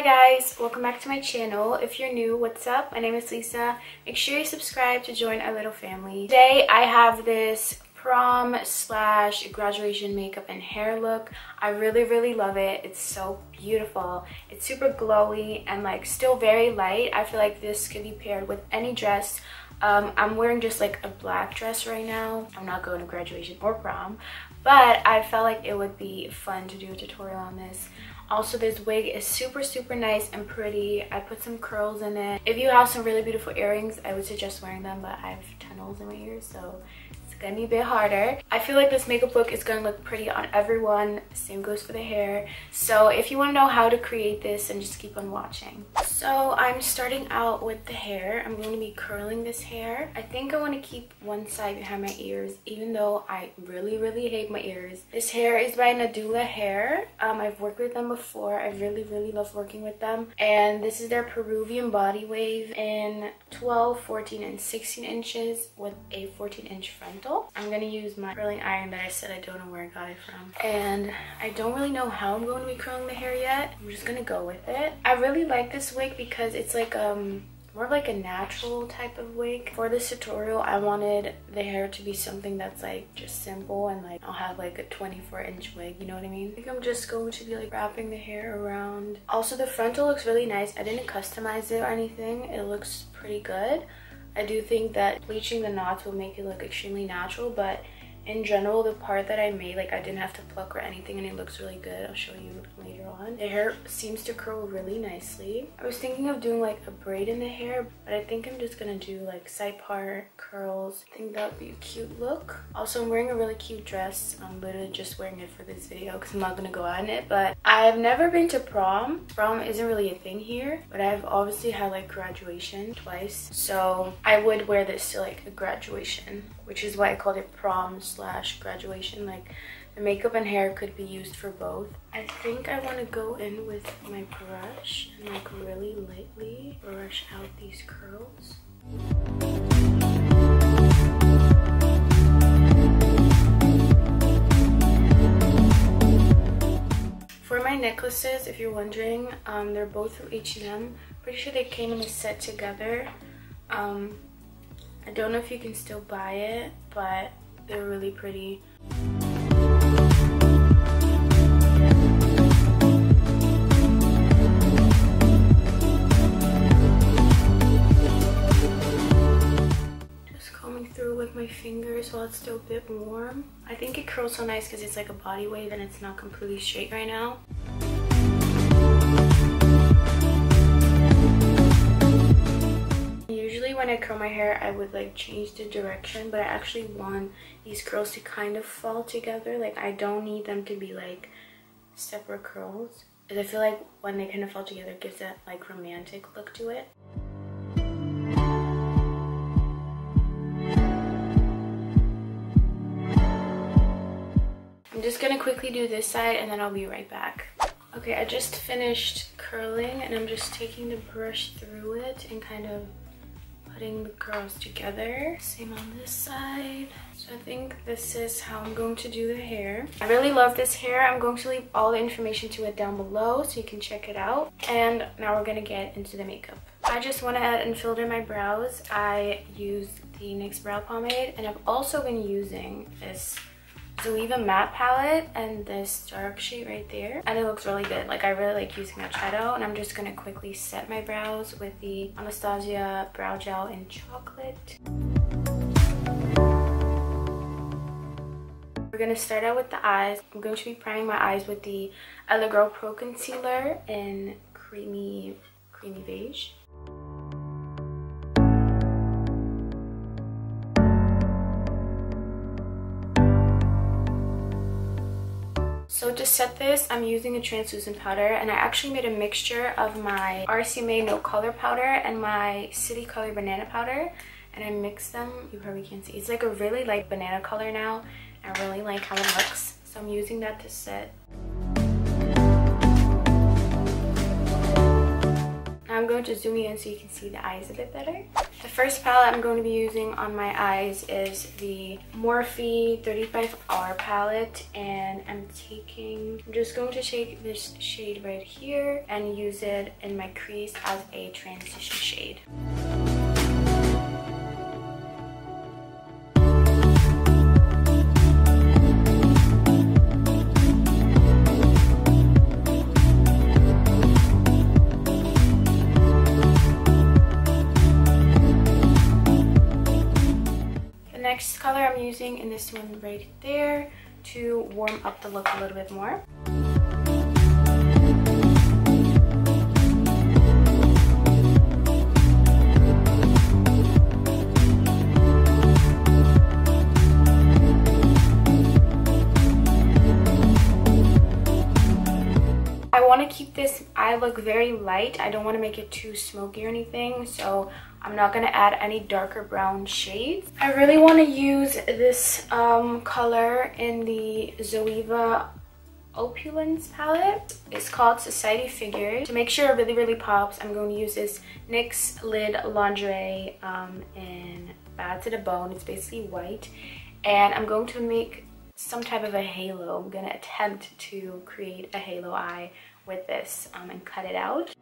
guys, welcome back to my channel. If you're new, what's up? My name is Lisa. Make sure you subscribe to join our little family. Today I have this prom slash graduation makeup and hair look. I really love it. It's so beautiful. It's super glowy and like still very light. I feel like this could be paired with any dress. I'm wearing just like a black dress right now. I'm not going to graduation or prom, but I felt like it would be fun to do a tutorial on this. Also, this wig is super nice and pretty. I put some curls in it. If you have some really beautiful earrings, I would suggest wearing them, but I have tunnels in my ears, so it's gonna be a bit harder. I feel like this makeup look is gonna look pretty on everyone. Same goes for the hair. So if you want to know how to create this, then just keep on watching. So I'm starting out with the hair. I'm going to be curling this hair. I think I want to keep one side behind my ears, even though I really hate my ears. This hair is by Nadula Hair. I've worked with them before. I really love working with them. And this is their Peruvian body wave in 12, 14, and 16 inches with a 14-inch frontal. I'm going to use my curling iron that I said I don't know where I got it from. And I don't really know how I'm going to be curling the hair yet. I'm just going to go with it. I really like this wig because it's like more of like a natural type of wig. For this tutorial, I wanted the hair to be something that's like just simple and like I'll have like a 24-inch wig, you know what I mean? I think I'm just going to be like wrapping the hair around. Also, the frontal looks really nice. I didn't customize it or anything. It looks pretty good. I do think that bleaching the knots will make it look extremely natural, but in general, the part that I made, like I didn't have to pluck or anything, and it looks really good. I'll show you later on. The hair seems to curl really nicely. I was thinking of doing like a braid in the hair, but I think I'm just gonna do like side part curls. I think that would be a cute look. Also, I'm wearing a really cute dress. I'm literally just wearing it for this video because I'm not gonna go out in it, but I've never been to prom. Prom isn't really a thing here, but I've obviously had like graduation twice, so I would wear this to like a graduation, which is why I called it prom slash graduation. Like the makeup and hair could be used for both. I think I want to go in with my brush and like really lightly brush out these curls. For my necklaces, if you're wondering, they're both from H&M. Pretty sure they came in a set together. I don't know if you can still buy it, but they're really pretty. Just combing through with my fingers while it's still a bit warm. I think it curls so nice because it's like a body wave and it's not completely straight right now. Usually when I curl my hair, I would like change the direction, but I actually want these curls to kind of fall together. Like I don't need them to be like separate curls, because I feel like when they kind of fall together, it gives that like romantic look to it. I'm just gonna quickly do this side and then I'll be right back. Okay, I just finished curling and I'm just taking the brush through it and kind of putting the curls together. Same on this side. So I think this is how I'm going to do the hair. I really love this hair. I'm going to leave all the information to it down below so you can check it out. And now we're gonna get into the makeup. I just went ahead and filled in my brows. I used the NYX brow pomade, and I've also been using this Zeleva matte palette and this dark shade right there, and it looks really good. Like I really like using that shadow, and I'm just gonna quickly set my brows with the Anastasia brow gel in chocolate. We're gonna start out with the eyes. I'm going to be priming my eyes with the Girl Pro Concealer in creamy beige. So to set this, I'm using a translucent powder, and I actually made a mixture of my RCMA No Color powder and my City Color Banana powder, and I mixed them. You probably can't see. It's like a really light banana color now. I really like how it looks, so I'm using that to set. Now I'm going going to zoom in so you can see the eyes a bit better. The first palette I'm going to be using on my eyes is the Morphe 35R palette, and I'm just going to take this shade right here and use it in my crease as a transition shade. Next color I'm using in this one right there to warm up the look a little bit more. I want to keep this eye look very light. I don't want to make it too smoky or anything, so I'm not going to add any darker brown shades. I really want to use this color in the Zoeva Opulence palette. It's called Society Figures. To make sure it really pops, I'm going to use this NYX Lid Lingerie in Bad to the Bone. It's basically white, and I'm going to make some type of a halo. I'm going to attempt to create a halo eye with this and cut it out.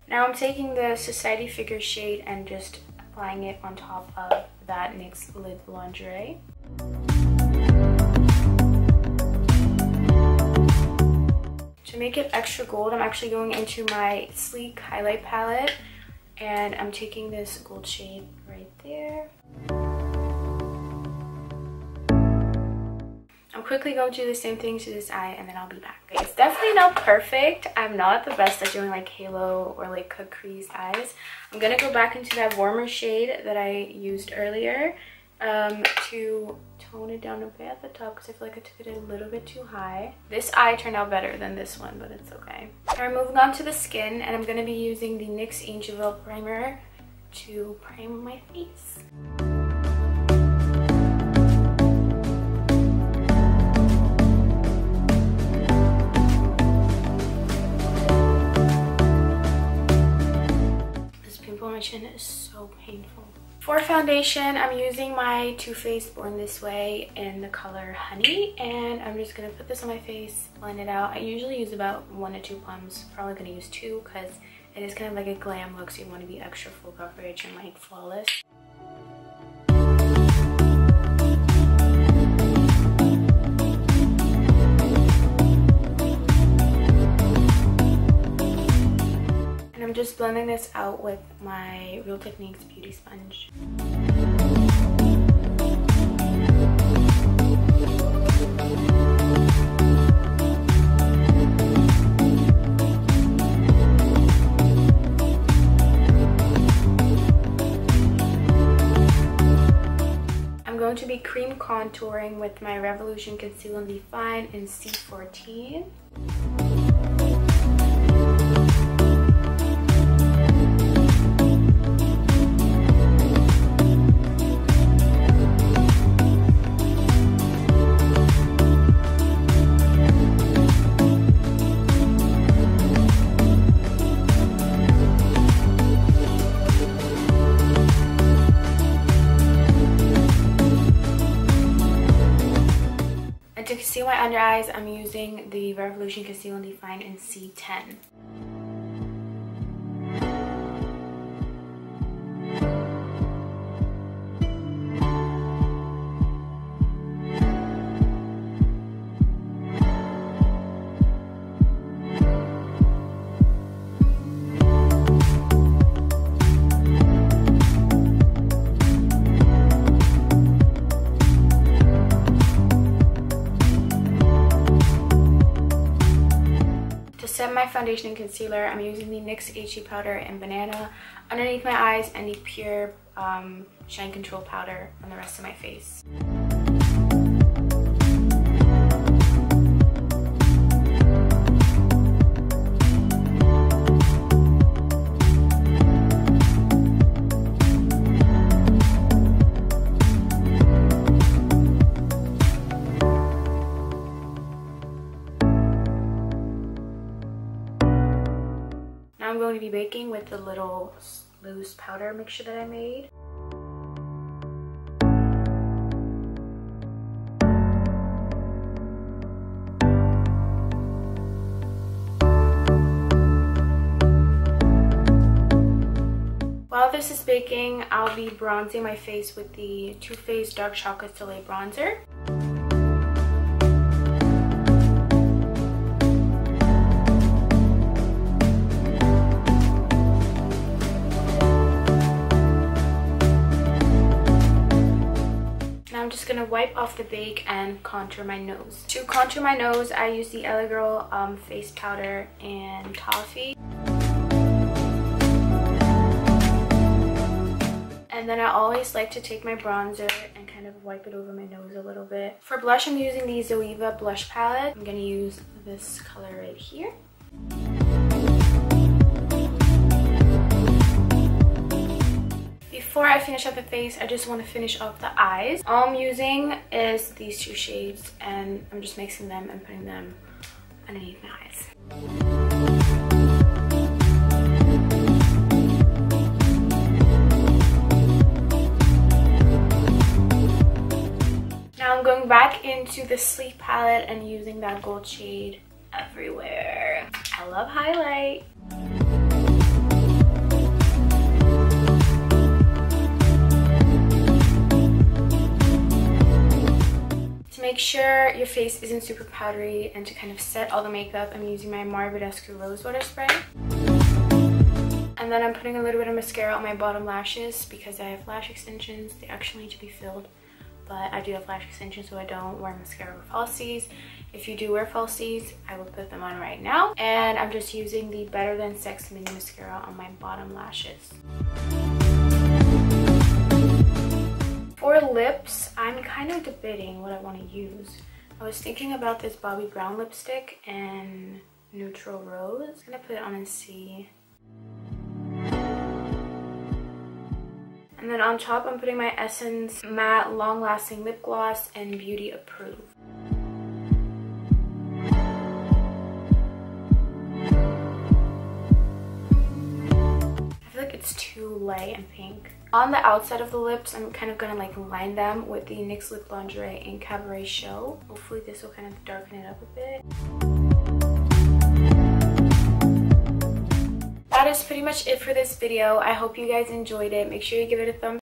Now I'm taking the Society Figure shade and just applying it on top of that NYX Lid Lingerie. To make it extra gold, I'm actually going into my Sleek highlight palette, and I'm taking this gold shade right there. I'm quickly going to do the same thing to this eye, and then I'll be back. Okay, it's definitely not perfect. I'm not the best at doing like halo or like cut crease eyes. I'm gonna go back into that warmer shade that I used earlier to tone it down a bit at the top, because I feel like I took it a little bit too high. This eye turned out better than this one, but it's okay. Alright, moving on to the skin, and I'm gonna be using the NYX Angel primer to prime my face. My chin is so painful. For foundation, I'm using my Too Faced Born This Way in the color Honey, and I'm just gonna put this on my face, blend it out. I usually use about 1 to 2 pumps. Probably gonna use 2 because it is kind of like a glam look, so you want to be extra full coverage and like flawless. I'm just blending this out with my Real Techniques beauty sponge. I'm going to be cream contouring with my Revolution Conceal and Define in C14. To conceal my under eyes, I'm using the Revolution Conceal and Define in C10. To set my foundation and concealer, I'm using the NYX HC powder and Banana underneath my eyes and the Pure Shine Control powder on the rest of my face. Now I'm going to be baking with the little loose powder mixture that I made. While this is baking, I'll be bronzing my face with the Too Faced Dark Chocolate Soleil Bronzer. I'm just gonna wipe off the bake and contour my nose. To contour my nose, I use the LA Girl face powder and toffee. And then I always like to take my bronzer and kind of wipe it over my nose a little bit. For blush, I'm using the Zoeva blush palette. I'm gonna use this color right here. Before I finish up the face, I just want to finish up the eyes. All I'm using is these two shades, and I'm just mixing them and putting them underneath my eyes. Now I'm going back into the Sleep palette and using that gold shade everywhere. I love highlight. To make sure your face isn't super powdery and to kind of set all the makeup, I'm using my Marbodesque Rose Water Spray. And then I'm putting a little bit of mascara on my bottom lashes because I have lash extensions. They actually need to be filled, but I do have lash extensions, so I don't wear mascara or falsies. If you do wear falsies, I will put them on right now. And I'm just using the Better Than Sex Mini Mascara on my bottom lashes. For lips, I'm kind of debating what I want to use. I was thinking about this Bobbi Brown lipstick and Neutral Rose. I'm gonna put it on and see. And then on top, I'm putting my Essence Matte Long Lasting Lip Gloss and Beauty Approved. I feel like it's too light and pink. On the outside of the lips, I'm kind of gonna like line them with the NYX Lip Lingerie in Cabaret Show. Hopefully this will kind of darken it up a bit. That is pretty much it for this video. I hope you guys enjoyed it. Make sure you give it a thumbs